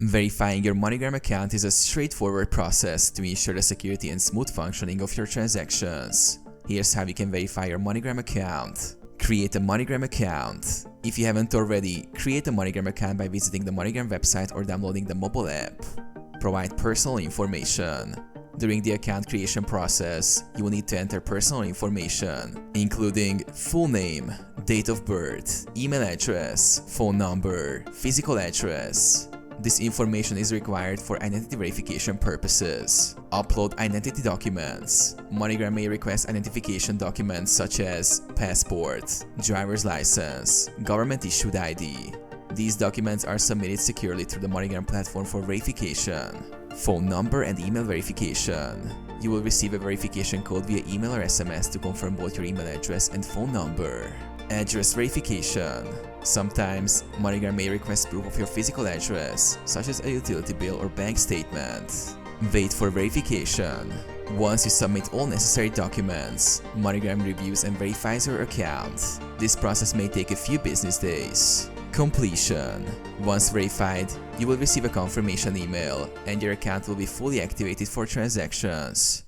Verifying your MoneyGram account is a straightforward process to ensure the security and smooth functioning of your transactions. Here's how you can verify your MoneyGram account. Create a MoneyGram account. If you haven't already, create a MoneyGram account by visiting the MoneyGram website or downloading the mobile app. Provide personal information. During the account creation process, you will need to enter personal information, including full name, date of birth, email address, phone number, physical address. This information is required for identity verification purposes. Upload identity documents. MoneyGram may request identification documents such as passport, driver's license, government-issued ID. These documents are submitted securely through the MoneyGram platform for verification. Phone number and email verification. You will receive a verification code via email or SMS to confirm both your email address and phone number. Address verification. Sometimes, MoneyGram may request proof of your physical address, such as a utility bill or bank statement. Wait for verification. Once you submit all necessary documents, MoneyGram reviews and verifies your account. This process may take a few business days. Completion. Once verified, you will receive a confirmation email, and your account will be fully activated for transactions.